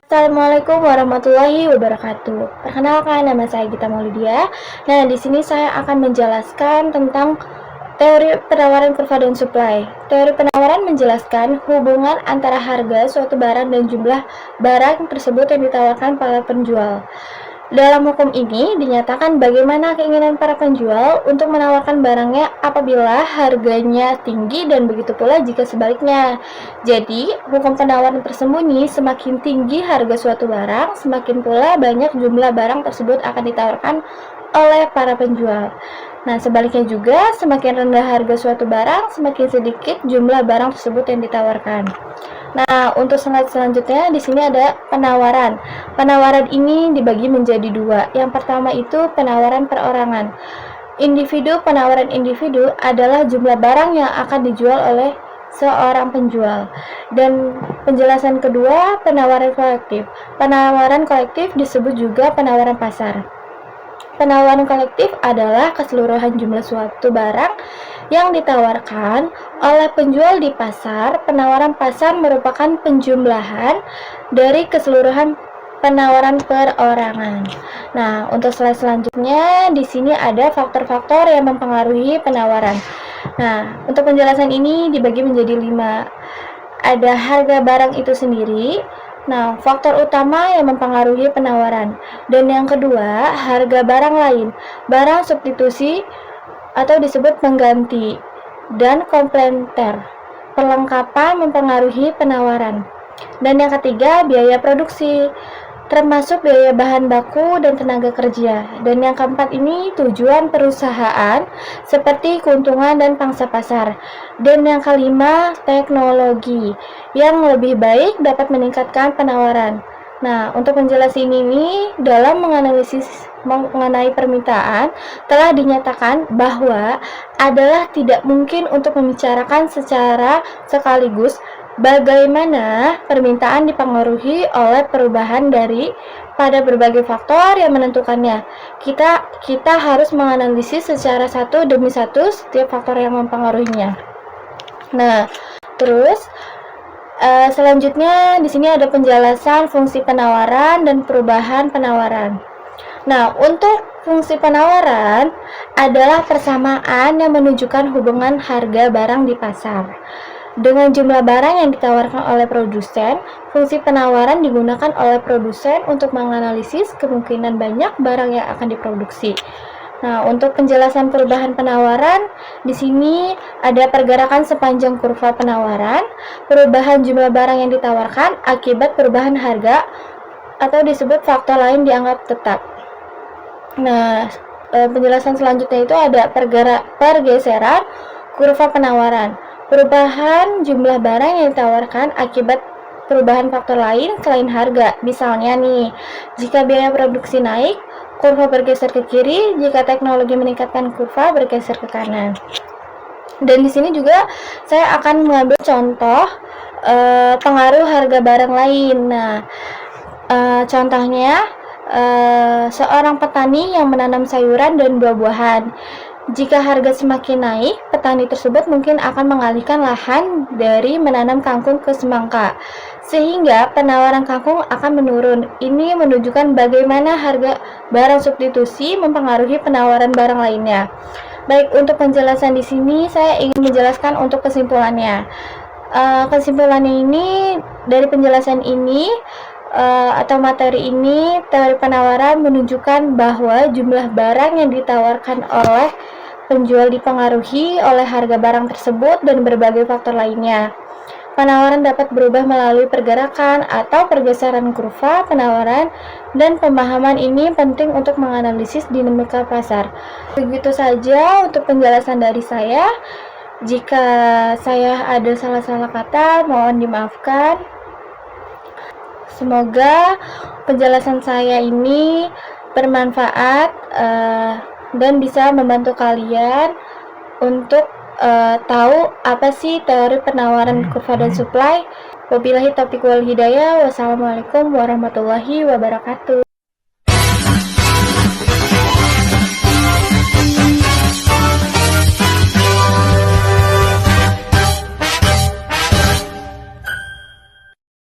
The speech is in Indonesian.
Assalamualaikum warahmatullahi wabarakatuh. Perkenalkan, nama saya Gita Maulidia. Nah, di sini saya akan menjelaskan tentang teori penawaran kurva dan supply. Teori penawaran menjelaskan hubungan antara harga suatu barang dan jumlah barang tersebut yang ditawarkan para penjual. Dalam hukum ini dinyatakan bagaimana keinginan para penjual untuk menawarkan barangnya apabila harganya tinggi dan begitu pula jika sebaliknya. Jadi, hukum penawaran tersembunyi, semakin tinggi harga suatu barang, semakin pula banyak jumlah barang tersebut akan ditawarkan oleh para penjual. Nah, sebaliknya juga, semakin rendah harga suatu barang, semakin sedikit jumlah barang tersebut yang ditawarkan. Nah, untuk slide selanjutnya di sini ada penawaran. Penawaran ini dibagi menjadi dua. Yang pertama itu penawaran perorangan. Penawaran individu adalah jumlah barang yang akan dijual oleh seorang penjual. Dan penjelasan kedua, penawaran kolektif. Penawaran kolektif disebut juga penawaran pasar. Penawaran kolektif adalah keseluruhan jumlah suatu barang yang ditawarkan oleh penjual di pasar. Penawaran pasar merupakan penjumlahan dari keseluruhan penawaran perorangan. Nah, untuk slide selanjutnya di sini ada faktor-faktor yang mempengaruhi penawaran. Nah, untuk penjelasan ini dibagi menjadi 5. Ada harga barang itu sendiri. Nah, faktor utama yang mempengaruhi penawaran. Dan yang kedua, harga barang lain, barang substitusi atau disebut pengganti, dan komplementer, perlengkapan mempengaruhi penawaran. Dan yang ketiga, biaya produksi, termasuk biaya bahan baku dan tenaga kerja. Dan yang keempat ini tujuan perusahaan seperti keuntungan dan pangsa pasar. Dan yang kelima, teknologi yang lebih baik dapat meningkatkan penawaran. Nah, untuk menjelaskan ini dalam menganalisis mengenai permintaan telah dinyatakan bahwa adalah tidak mungkin untuk membicarakan secara sekaligus bagaimana permintaan dipengaruhi oleh perubahan dari pada berbagai faktor yang menentukannya. Kita harus menganalisis secara satu demi satu setiap faktor yang mempengaruhinya. Nah, terus selanjutnya di sini ada penjelasan fungsi penawaran dan perubahan penawaran. Nah, untuk fungsi penawaran adalah persamaan yang menunjukkan hubungan harga barang di pasar dengan jumlah barang yang ditawarkan oleh produsen. Fungsi penawaran digunakan oleh produsen untuk menganalisis kemungkinan banyak barang yang akan diproduksi. Nah, untuk penjelasan perubahan penawaran, di sini ada pergerakan sepanjang kurva penawaran, perubahan jumlah barang yang ditawarkan akibat perubahan harga, atau disebut faktor lain dianggap tetap. Nah, penjelasan selanjutnya itu ada pergeseran kurva penawaran, perubahan jumlah barang yang ditawarkan akibat perubahan faktor lain selain harga. Misalnya nih, jika biaya produksi naik, kurva bergeser ke kiri. Jika teknologi meningkatkan, kurva bergeser ke kanan. Dan di sini juga saya akan mengambil contoh pengaruh harga barang lain. Nah, contohnya seorang petani yang menanam sayuran dan buah-buahan. Jika harga semakin naik, petani tersebut mungkin akan mengalihkan lahan dari menanam kangkung ke semangka, sehingga penawaran kangkung akan menurun. Ini menunjukkan bagaimana harga barang substitusi mempengaruhi penawaran barang lainnya. Baik, untuk penjelasan di sini saya ingin menjelaskan untuk kesimpulannya. Kesimpulannya ini dari penjelasan ini atau materi ini, teori penawaran menunjukkan bahwa jumlah barang yang ditawarkan oleh penjual dipengaruhi oleh harga barang tersebut dan berbagai faktor lainnya. Penawaran dapat berubah melalui pergerakan atau pergeseran kurva penawaran, dan pemahaman ini penting untuk menganalisis dinamika pasar. Begitu saja untuk penjelasan dari saya. Jika saya ada salah-salah kata, mohon dimaafkan. Semoga penjelasan saya ini bermanfaat dan bisa membantu kalian untuk tahu apa sih teori penawaran kurva dan supply. Wabillahi taufiq wal hidayah. Wassalamualaikum warahmatullahi wabarakatuh.